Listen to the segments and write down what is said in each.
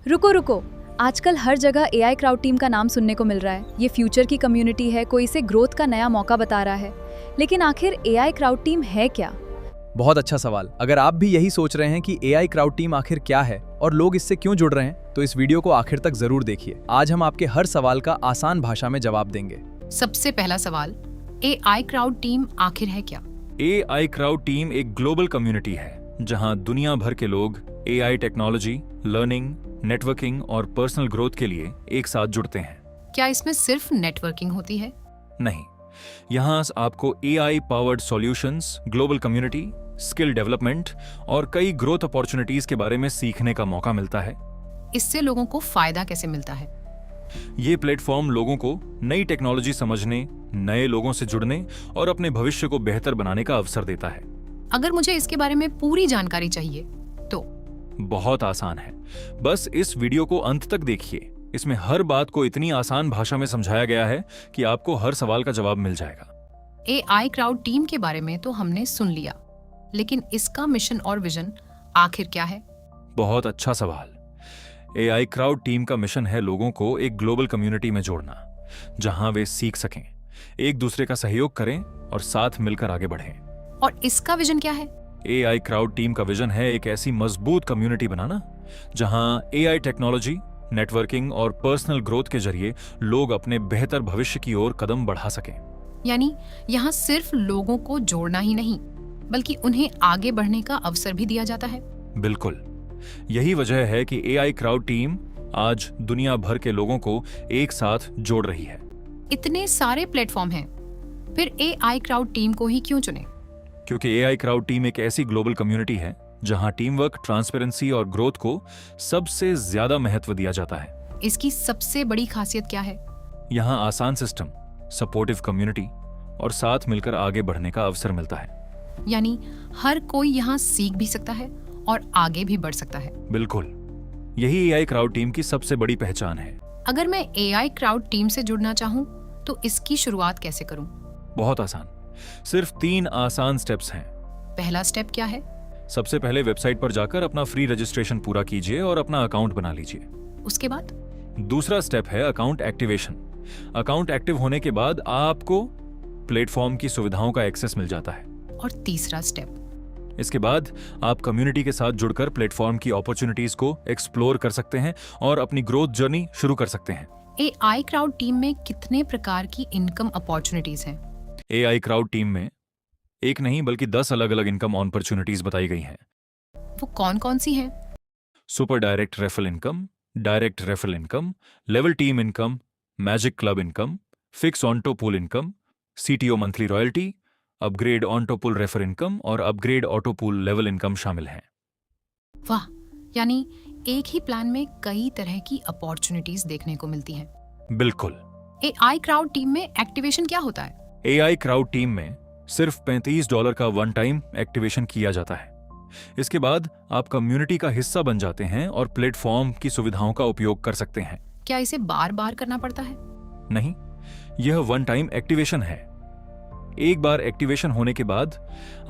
रुको रुको, आजकल हर जगह एआई क्राउड टीम का नाम सुनने को मिल रहा है। ये फ्यूचर की कम्युनिटी है, कोई इसे ग्रोथ का नया मौका बता रहा है। लेकिन आखिर एआई क्राउड टीम है क्या? बहुत अच्छा सवाल। अगर आप भी यही सोच रहे हैं कि एआई क्राउड टीम आखिर क्या है और लोग इससे क्यों जुड़ रहे हैं, तो इस वीडियो को आखिर तक जरूर देखिए। आज हम आपके हर सवाल का आसान भाषा में जवाब देंगे। सबसे पहला सवाल, एआई क्राउड टीम आखिर है क्या? एआई क्राउड टीम एक ग्लोबल कम्युनिटी है जहां दुनिया भर के लोग एआई टेक्नोलॉजी, लर्निंग, नेटवर्किंग और पर्सनल ग्रोथ के लिए एक साथ जुड़ते हैं। क्या इसमें सिर्फ नेटवर्किंग होती है? नहीं, यहाँ आपको AI powered solutions, global community, skill development और कई ग्रोथ अपॉर्चुनिटीज के बारे में सीखने का मौका मिलता है। इससे लोगों को फायदा कैसे मिलता है? ये प्लेटफॉर्म लोगों को नई टेक्नोलॉजी समझने, नए लोगों से जुड़ने और अपने भविष्य को बेहतर बनाने का अवसर देता है। अगर मुझे इसके बारे में पूरी जानकारी चाहिए तो? बहुत आसान है, बस इस वीडियो को अंत तक देखिए। इसमें हर बात को इतनी आसान भाषा में समझाया गया है कि आपको हर सवाल का जवाब मिल जाएगा। एआई क्राउड टीम के बारे में तो हमने सुन लिया, लेकिन इसका मिशन और विजन आखिर क्या है? बहुत अच्छा सवाल। एआई क्राउड टीम का मिशन है लोगों को एक ग्लोबल कम्युनिटी में जोड़ना, जहां वे सीख सकें, एक दूसरे का सहयोग करें और साथ मिलकर आगे बढ़ें। और इसका विजन क्या है? एआई क्राउड टीम का विजन है एक ऐसी मजबूत कम्युनिटी बनाना जहां एआई टेक्नोलॉजी, नेटवर्किंग और पर्सनल ग्रोथ के जरिए लोग अपने बेहतर भविष्य की ओर कदम बढ़ा सकें। यानी यहाँ सिर्फ लोगों को जोड़ना ही नहीं, बल्कि उन्हें आगे बढ़ने का अवसर भी दिया जाता है। बिल्कुल, यही वजह है कि एआई क्राउड टीम आज दुनिया भर के लोगों को एक साथ जोड़ रही है। इतने सारे प्लेटफॉर्म हैं, फिर एआई क्राउड टीम को ही क्यों चुने? क्योंकि एआई क्राउड टीम एक ऐसी ग्लोबल कम्युनिटी है जहां टीम वर्क, ट्रांसपेरेंसी और ग्रोथ को सबसे ज्यादा महत्व दिया जाता है। इसकी सबसे बड़ी खासियत क्या है? यहाँ आसान सिस्टम, सपोर्टिव कम्युनिटी और साथ मिलकर आगे बढ़ने का अवसर मिलता है। यानी हर कोई यहाँ सीख भी सकता है और आगे भी बढ़ सकता है। बिल्कुल, यही एआई क्राउड टीम की सबसे बड़ी पहचान है। अगर मैं एआई क्राउड टीम से जुड़ना चाहूँ तो इसकी शुरुआत कैसे करूँ? बहुत आसान, सिर्फ 3 आसान स्टेप्स हैं। पहला स्टेप क्या है? सबसे पहले वेबसाइट पर जाकर अपना फ्री रजिस्ट्रेशन पूरा कीजिए और अपना अकाउंट बना लीजिए। उसके बाद? दूसरा स्टेप है अकाउंट एक्टिवेशन। अकाउंट एक्टिव होने के बाद आपको प्लेटफॉर्म की सुविधाओं का एक्सेस मिल जाता है। और तीसरा स्टेप? इसके बाद आप कम्युनिटी के साथ जुड़कर प्लेटफॉर्म की अपॉर्चुनिटीज को एक्सप्लोर कर सकते हैं और अपनी ग्रोथ जर्नी शुरू कर सकते हैं। एआई क्राउड टीम में कितने प्रकार की इनकम अपॉर्चुनिटीज हैं? एआई क्राउड टीम में एक नहीं बल्कि 10 अलग अलग इनकम अपॉर्चुनिटीज बताई गई हैं। वो कौन कौन सी हैं? Super direct referral income, direct referral income, level team income, magic club income, fix onto pool income, CTO monthly royalty, upgrade onto pool refer income और upgrade auto pool level income शामिल हैं। वाह, यानी एक ही प्लान में कई तरह की अपॉर्चुनिटीज देखने को मिलती हैं। बिल्कुल। एआई क्राउड टीम में एक्टिवेशन क्या होता है? एआई क्राउड टीम में सिर्फ $35 का वन टाइम एक्टिवेशन किया जाता है। इसके बाद आप कम्युनिटी का हिस्सा बन जाते हैं और प्लेटफॉर्म की सुविधाओं का उपयोग कर सकते हैं। क्या इसे बार बार करना पड़ता है? नहीं, यह वन टाइम एक्टिवेशन है। एक बार एक्टिवेशन होने के बाद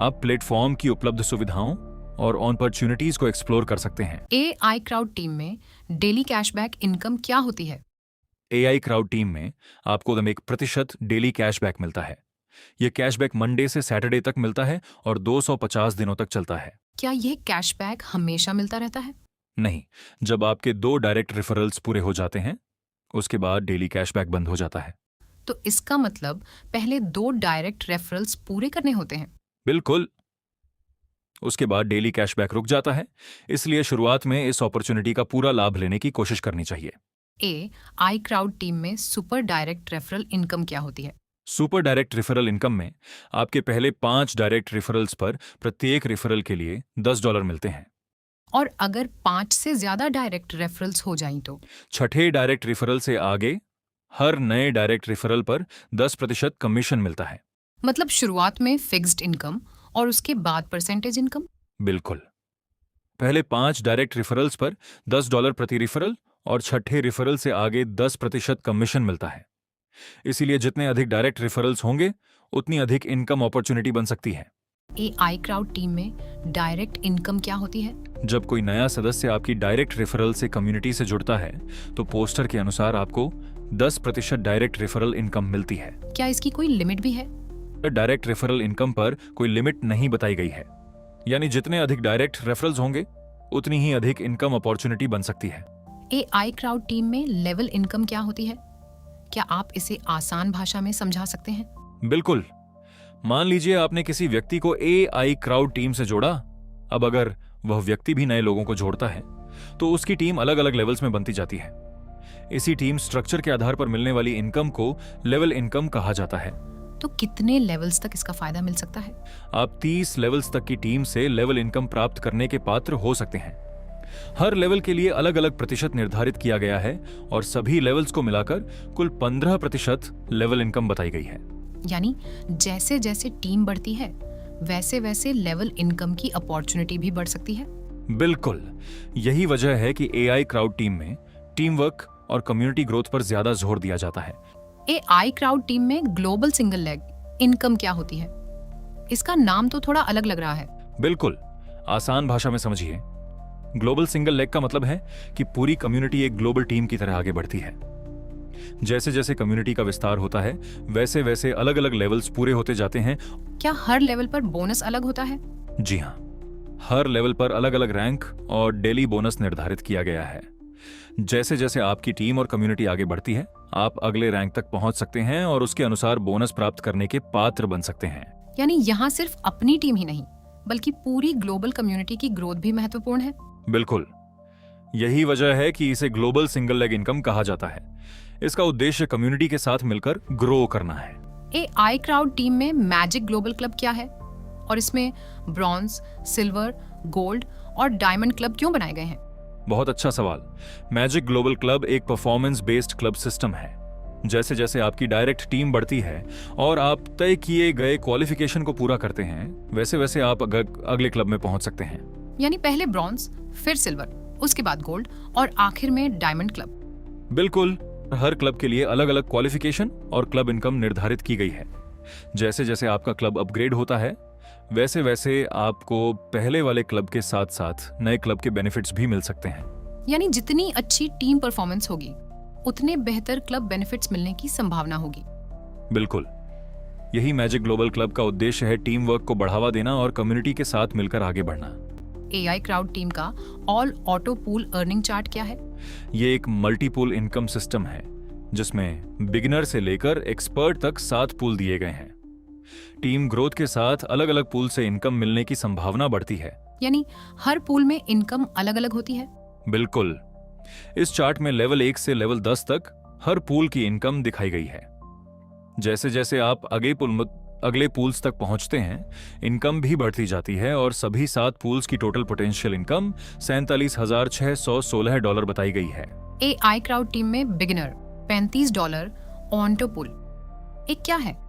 आप प्लेटफॉर्म की उपलब्ध सुविधाओं और अपॉर्चुनिटीज को एक्सप्लोर कर सकते हैं। एआई क्राउड टीम में डेली कैशबैक इनकम क्या होती है? एआई क्राउड टीम में आपको 1% डेली कैशबैक मिलता है। यह कैशबैक मंडे से सैटरडे तक मिलता है और 250 दिनों तक चलता है। क्या यह कैशबैक हमेशा मिलता रहता है? नहीं, जब आपके 2 डायरेक्ट रेफरल्स पूरे हो जाते हैं, उसके बाद डेली कैशबैक बंद हो जाता है। तो इसका मतलब पहले 2 डायरेक्ट रेफरल्स पूरे करने होते हैं? बिल्कुल, उसके बाद डेली कैशबैक रुक जाता है। इसलिए शुरुआत में इस अपॉर्चुनिटी का पूरा लाभ लेने की कोशिश करनी चाहिए। एआई क्राउड टीम में सुपर डायरेक्ट रेफरल इनकम क्या होती है? सुपर डायरेक्ट रेफरल इनकम में आपके पहले 5 डायरेक्ट रेफरल्स पर प्रत्येक रेफरल के लिए $10 मिलते हैं। और अगर 5 से ज्यादा डायरेक्ट रेफरल्स हो जाएं तो? छठे डायरेक्ट रेफरल से आगे हर नए डायरेक्ट रेफरल पर 10% कमीशन मिलता है। मतलब शुरुआत में फिक्स्ड इनकम और उसके बाद परसेंटेज इनकम? बिल्कुल, पहले 5 डायरेक्ट रेफरल्स पर $10 प्रति रेफरल और छठे रेफरल से आगे 10% कमीशन मिलता है। इसीलिए जितने अधिक डायरेक्ट रेफरल्स होंगे उतनी अधिक इनकम अपॉर्चुनिटी बन सकती है। AI क्राउड टीम में डायरेक्ट इनकम क्या होती है? जब कोई नया सदस्य आपकी डायरेक्ट रेफरल से कम्युनिटी से जुड़ता है तो पोस्टर के अनुसार आपको 10% डायरेक्ट रेफरल इनकम मिलती है। क्या इसकी कोई लिमिट भी है? डायरेक्ट रेफरल इनकम पर कोई लिमिट नहीं बताई गई है, यानी जितने अधिक डायरेक्ट रेफरल्स होंगे उतनी ही अधिक इनकम अपॉर्चुनिटी बन सकती है। AI क्राउड टीम में लेवल इनकम क्या होती है? क्या आप इसे आसान भाषा में समझा सकते हैं? बिल्कुल। मान लीजिए आपने किसी व्यक्ति को AI क्राउड टीम से जोड़ा। अब अगर वह व्यक्ति भी नए लोगों को जोड़ता है तो उसकी टीम अलग अलग लेवल्स में बनती जाती है। इसी टीम स्ट्रक्चर के आधार पर मिलने वाली इनकम को लेवल इनकम कहा जाता है। तो कितने लेवल्स तक इसका फायदा मिल सकता है? आप 30 लेवल्स तक की टीम से लेवल इनकम प्राप्त करने के पात्र हो सकते हैं। हर लेवल के लिए अलग अलग प्रतिशत निर्धारित किया गया है और सभी लेवल्स को मिलाकर कुल 15% लेवल इनकम बताई गई है। यानी जैसे जैसे टीम बढ़ती है वैसे वैसे लेवल इनकम की अपॉर्चुनिटी भी बढ़ सकती है। बिल्कुल, यही वजह है कि AI क्राउड टीम में टीम वर्क और कम्युनिटी ग्रोथ पर ज्यादा जोर दिया जाता है। AI क्राउड टीम में ग्लोबल सिंगल लेग इनकम क्या होती है? इसका नाम तो थोड़ा अलग लग रहा है। बिल्कुल, आसान भाषा में समझिए। ग्लोबल सिंगल लेग का मतलब है कि पूरी कम्युनिटी एक ग्लोबल टीम की तरह आगे बढ़ती है। जैसे जैसे कम्युनिटी का विस्तार होता है वैसे वैसे अलग अलग लेवल्स पूरे होते जाते हैं। क्या हर लेवल पर बोनस अलग होता है? जी हाँ, हर लेवल पर अलग अलग रैंक और डेली बोनस निर्धारित किया गया है। जैसे जैसे आपकी टीम और कम्युनिटी आगे बढ़ती है आप अगले रैंक तक पहुंच सकते हैं और उसके अनुसार बोनस प्राप्त करने के पात्र बन सकते हैं। यानी यहाँ सिर्फ अपनी टीम ही नहीं बल्कि पूरी ग्लोबल कम्युनिटी की ग्रोथ भी महत्वपूर्ण है। बिल्कुल, यही वजह है कि इसे ग्लोबल सिंगल लेग इनकम कहा जाता है। इसका उद्देश्य कम्युनिटी के साथ मिलकर ग्रो करना है। AI क्राउड टीम में मैजिक ग्लोबल क्लब क्या है और इसमें ब्रॉन्ज, सिल्वर, गोल्ड और डायमंड क्लब क्यों बनाए गए हैं? बहुत अच्छा सवाल। मैजिक ग्लोबल क्लब एक परफॉर्मेंस बेस्ड क्लब सिस्टम है। जैसे जैसे आपकी डायरेक्ट टीम बढ़ती है और आप तय किए गए क्वालिफिकेशन को पूरा करते हैं वैसे वैसे आप अगले क्लब में पहुंच सकते हैं। यानी पहले ब्रॉन्ज, फिर सिल्वर, उसके बाद गोल्ड और आखिर में डायमंड क्लब। बिल्कुल, हर क्लब के लिए अलग अलग क्वालिफिकेशन और क्लब इनकम निर्धारित की गई है। जैसे जैसे आपका क्लब अपग्रेड होता है वैसे वैसे आपको पहले वाले क्लब के साथ साथ नए क्लब के बेनिफिट्स भी मिल सकते हैं। यानी जितनी अच्छी टीम परफॉर्मेंस होगी उतने बेहतर क्लब बेनिफिट्स मिलने की संभावना होगी। बिल्कुल, यही मैजिक ग्लोबल क्लब का उद्देश्य है टीम वर्क को बढ़ावा देना और कम्युनिटी के साथ मिलकर आगे बढ़ना। AI क्राउड टीम का all auto pool earning chart क्या है? ये एक मल्टीपूल इनकम सिस्टम है जिसमें बिगिनर से लेकर एक्सपर्ट तक 7 पूल दिए गए हैं। टीम ग्रोथ के साथ अलग अलग पूल से इनकम मिलने की संभावना बढ़ती है। यानी हर पूल में इनकम अलग अलग होती है। बिल्कुल, इस चार्ट में लेवल 1 से लेवल 10 तक हर पूल की इनकम दिखाई गई है। जैसे जैसे आप अगले पूल्स तक पहुंचते हैं इनकम भी बढ़ती जाती है और सभी 7 पूल्स की टोटल पोटेंशियल इनकम $47,616 बताई गई है। AI क्राउड टीम में बिगिनर $35 ऑटो पूल एक क्या है?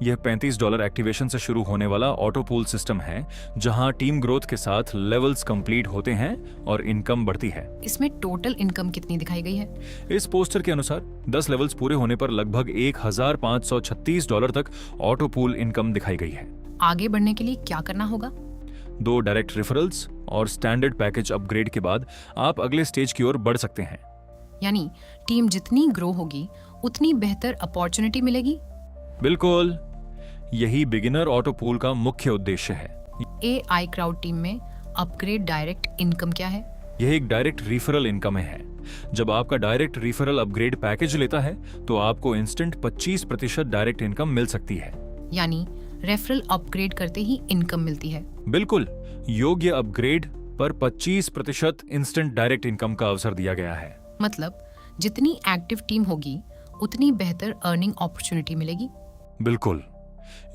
यह $35 एक्टिवेशन से शुरू होने वाला ऑटो पूल सिस्टम है जहां टीम ग्रोथ के साथ लेवल्स कंप्लीट होते हैं और इनकम बढ़ती है। इसमें टोटल इनकम कितनी दिखाई गई है? इस पोस्टर के अनुसार 10 लेवल्स पूरे होने पर लगभग $1,536 तक ऑटो पूल इनकम दिखाई गई है। आगे बढ़ने के लिए क्या करना होगा? 2 डायरेक्ट रेफरल्स और स्टैंडर्ड पैकेज अपग्रेड के बाद आप अगले स्टेज की ओर बढ़ सकते हैं। यानी टीम जितनी ग्रो होगी उतनी बेहतर अपॉर्चुनिटी मिलेगी। बिल्कुल, यही बिगिनर ऑटो पूल का मुख्य उद्देश्य है। AI क्राउड टीम में अपग्रेड डायरेक्ट इनकम क्या है? यह एक डायरेक्ट रिफरल इनकम है। जब आपका डायरेक्ट रिफरल अपग्रेड पैकेज लेता है तो आपको इंस्टेंट 25% डायरेक्ट इनकम मिल सकती है। यानी रेफरल अपग्रेड करते ही इनकम मिलती है। बिल्कुल, योग्य अपग्रेड पर 25% इंस्टेंट डायरेक्ट इनकम का अवसर दिया गया है। मतलब जितनी एक्टिव टीम होगी उतनी बेहतर अर्निंग अपॉर्चुनिटी मिलेगी। बिल्कुल,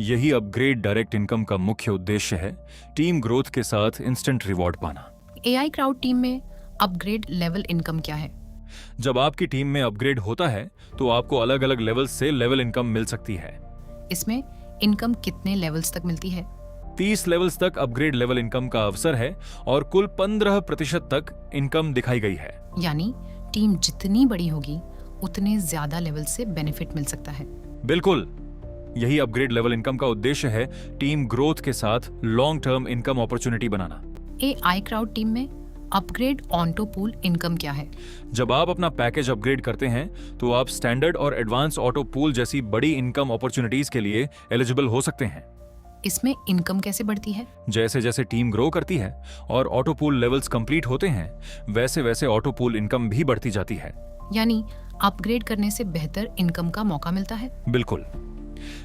यही अपग्रेड डायरेक्ट इनकम का मुख्य उद्देश्य है, टीम ग्रोथ के साथ इंस्टेंट रिवॉर्ड पाना। AI क्राउड टीम में अपग्रेड लेवल इनकम क्या है? जब आपकी टीम में अपग्रेड होता है तो आपको अलग अलग लेवल से लेवल इनकम मिल सकती है। इसमें इनकम कितने लेवल्स तक मिलती है? 30 लेवल्स तक अपग्रेड लेवल इनकम का अवसर है और कुल 15% तक इनकम दिखाई गई है। यानी टीम जितनी बड़ी होगी उतने ज्यादा लेवल से बेनिफिट मिल सकता है। बिल्कुल, यही अपग्रेड लेवल इनकम का उद्देश्य है टीम ग्रोथ के साथ लॉन्ग टर्म इनकम अपॉर्चुनिटी बनाना। AI क्राउड टीम में अपग्रेड ऑन्टो पूल इनकम क्या है? जब आप अपना पैकेज अपग्रेड करते हैं तो आप स्टैंडर्ड और एडवांस ऑटो पूल जैसी बड़ी इनकम अपॉर्चुनिटीज के लिए एलिजिबल हो सकते हैं। इसमें इनकम कैसे बढ़ती है? जैसे जैसे टीम ग्रो करती है और ऑटो पूल लेवल्स कंप्लीट होते हैं, वैसे वैसे ऑटो पूल इनकम भी बढ़ती जाती है। यानी अपग्रेड करने से बेहतर इनकम का मौका मिलता है। बिल्कुल,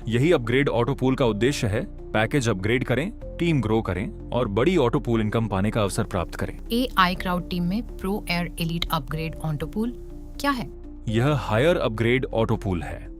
यही अपग्रेड ऑटो पूल का उद्देश्य है। पैकेज अपग्रेड करें, टीम ग्रो करें और बड़ी ऑटो पूल इनकम पाने का अवसर प्राप्त करें। AI क्राउड टीम में pro air elite upgrade onto pool क्या है? यह हायर अपग्रेड ऑटो पूल है।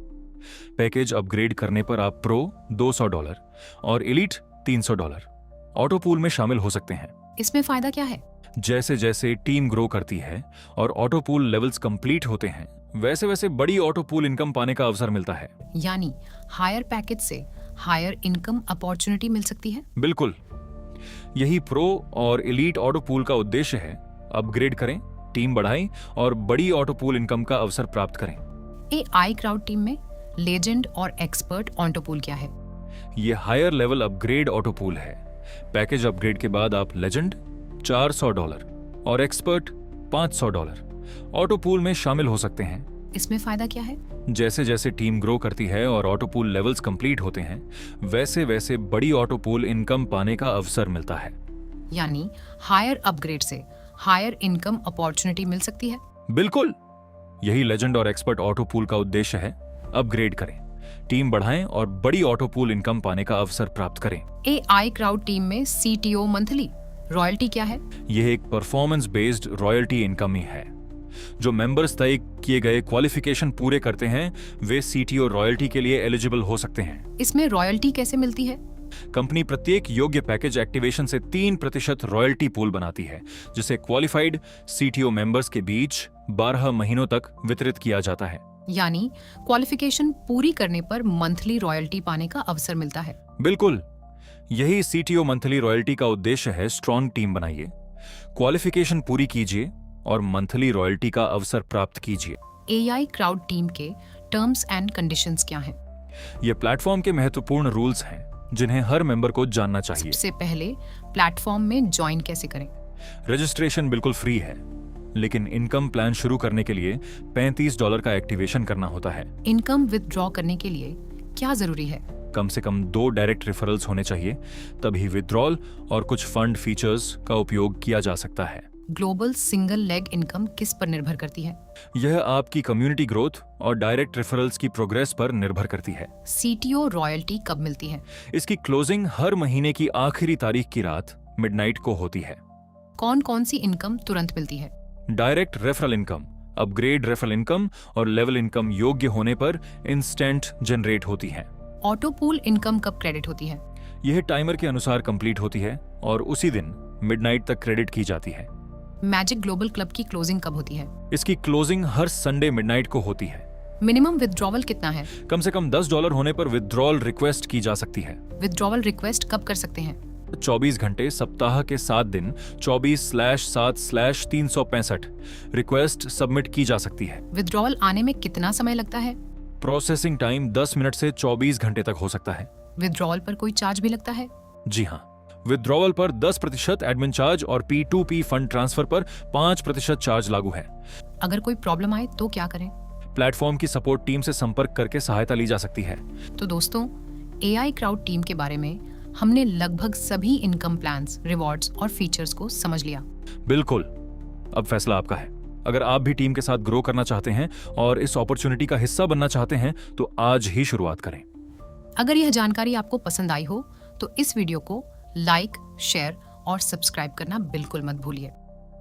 पैकेज अपग्रेड करने पर आप प्रो $200 और एलीट $300 ऑटो पूल में शामिल हो सकते हैं। इसमें फायदा क्या है? जैसे जैसे टीम ग्रो करती है और ऑटो पूल लेवल्स कंप्लीट होते हैं, वैसे वैसे बड़ी ऑटो पूल इनकम पाने का अवसर मिलता है। यानी हायर पैकेज से हायर इनकम अपॉर्चुनिटी मिल सकती है। बिल्कुल, यही प्रो और एलीट ऑटो पूल का उद्देश्य है। अपग्रेड करें, टीम बढ़ाएं और बड़ी ऑटो पूल इनकम का अवसर प्राप्त करें। AI क्राउड टीम में लेजेंड और एक्सपर्ट ऑन्टो पूल क्या है? ये higher level upgrade auto pool है। पैकेज अपग्रेड के बाद आप लेजेंड $400 और एक्सपर्ट $500 ऑटो पूल में शामिल हो सकते हैं। इसमें फायदा क्या है? जैसे जैसे टीम ग्रो करती है और ऑटो पूल लेवल्स कंप्लीट होते हैं, वैसे वैसे बड़ी ऑटो पूल इनकम पाने का अवसर मिलता है। यानी हायर अपग्रेड से हायर इनकम अपॉर्चुनिटी मिल सकती है। बिल्कुल, यही लेजेंड और एक्सपर्ट ऑटो पूल का उद्देश्य है। अपग्रेड करें, टीम बढ़ाएं और बड़ी ऑटो पूल इनकम पाने का अवसर प्राप्त करें। AI क्राउड टीम में CTO मंथली रॉयल्टी क्या है? यह एक परफॉर्मेंस बेस्ड रॉयल्टी इनकम ही है। जो मेंबर्स तय किए गए क्वालिफिकेशन पूरे करते हैं, वे CTO रॉयल्टी के लिए एलिजिबल हो सकते हैं। इसमें रॉयल्टी कैसे मिलती है? कंपनी प्रत्येक योग्य पैकेज एक्टिवेशन से 3% रॉयल्टी पूल बनाती है, जिसे क्वालिफाइड CTO मेंबर्स के बीच 12 महीनों तक वितरित किया जाता है। यानी क्वालिफिकेशन पूरी करने पर मंथली रॉयल्टी पाने का अवसर मिलता है। बिल्कुल, यही CTO मंथली रॉयल्टी का उद्देश्य है। स्ट्रॉन्ग टीम बनाइए, क्वालिफिकेशन पूरी कीजिए और मंथली रॉयल्टी का अवसर प्राप्त कीजिए। AI क्राउड टीम के टर्म्स एंड कंडीशंस क्या हैं? ये प्लेटफॉर्म के महत्वपूर्ण रूल्स हैं जिन्हें हर मेंबर को जानना चाहिए। सबसे पहले प्लेटफॉर्म में ज्वाइन कैसे करें? रजिस्ट्रेशन बिल्कुल फ्री है, लेकिन इनकम प्लान शुरू करने के लिए $35 का एक्टिवेशन करना होता है। इनकम विथड्रॉ करने के लिए क्या जरूरी है? कम से कम 2 डायरेक्ट रेफरल्स होने चाहिए, तभी विथड्रॉल और कुछ फंड फीचर्स का उपयोग किया जा सकता है। ग्लोबल सिंगल लेग इनकम किस पर निर्भर करती है? यह आपकी कम्युनिटी ग्रोथ और डायरेक्ट रेफरल्स की प्रोग्रेस पर निर्भर करती है। CTO रॉयल्टी कब मिलती है? इसकी क्लोजिंग हर महीने की आखिरी तारीख की रात मिडनाइट को होती है। कौन कौन सी इनकम तुरंत मिलती है? Direct referral income, upgrade referral income और लेवल इनकम योग्य होने पर इंस्टेंट जनरेट होती है। ऑटो पूल इनकम कब क्रेडिट होती है? यह टाइमर के अनुसार कंप्लीट होती है और उसी दिन मिडनाइट तक क्रेडिट की जाती है। मैजिक ग्लोबल क्लब की क्लोजिंग कब होती है? इसकी क्लोजिंग हर संडे मिडनाइट को होती है। मिनिमम विथड्रॉवल कितना है? कम से कम $10 होने पर विथड्रॉल रिक्वेस्ट की जा सकती है। विथड्रॉवल रिक्वेस्ट कब कर सकते हैं? 24 घंटे सप्ताह के 7 दिन 24/7/365 रिक्वेस्ट सबमिट की जा सकती है। विथड्रॉवल आने में कितना समय लगता है? प्रोसेसिंग टाइम 10 मिनट से 24 घंटे तक हो सकता है। विथड्रॉवल पर कोई चार्ज भी लगता है? जी हाँ, विथड्रॉवल पर 10% एडमिन चार्ज और P2P फंड ट्रांसफर पर 5% चार्ज लागू है। अगर कोई प्रॉब्लम आए तो क्या करें? प्लेटफॉर्म की सपोर्ट टीम से संपर्क करके सहायता ली जा सकती है। तो दोस्तों, AI क्राउड टीम के बारे में हमने लगभग सभी इनकम प्लान्स, रिवॉर्ड्स और फीचर्स को समझ लिया। बिल्कुल, अब फैसला आपका है। अगर आप भी टीम के साथ ग्रो करना चाहते हैं और इस अपॉर्चुनिटी का हिस्सा बनना चाहते हैं तो आज ही शुरुआत करें। अगर यह जानकारी आपको पसंद आई हो तो इस वीडियो को लाइक, शेयर और सब्सक्राइब करना बिल्कुल मत भूलिए।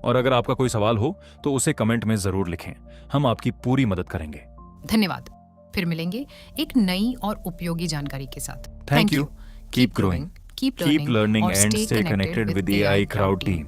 और अगर आपका कोई सवाल हो तो उसे कमेंट में जरूर लिखें, हम आपकी पूरी मदद करेंगे। धन्यवाद। फिर मिलेंगे एक नई और उपयोगी जानकारी के साथ। Thank you. Keep growing. Keep Keep learning और and stay stay connected with AI Crowd team.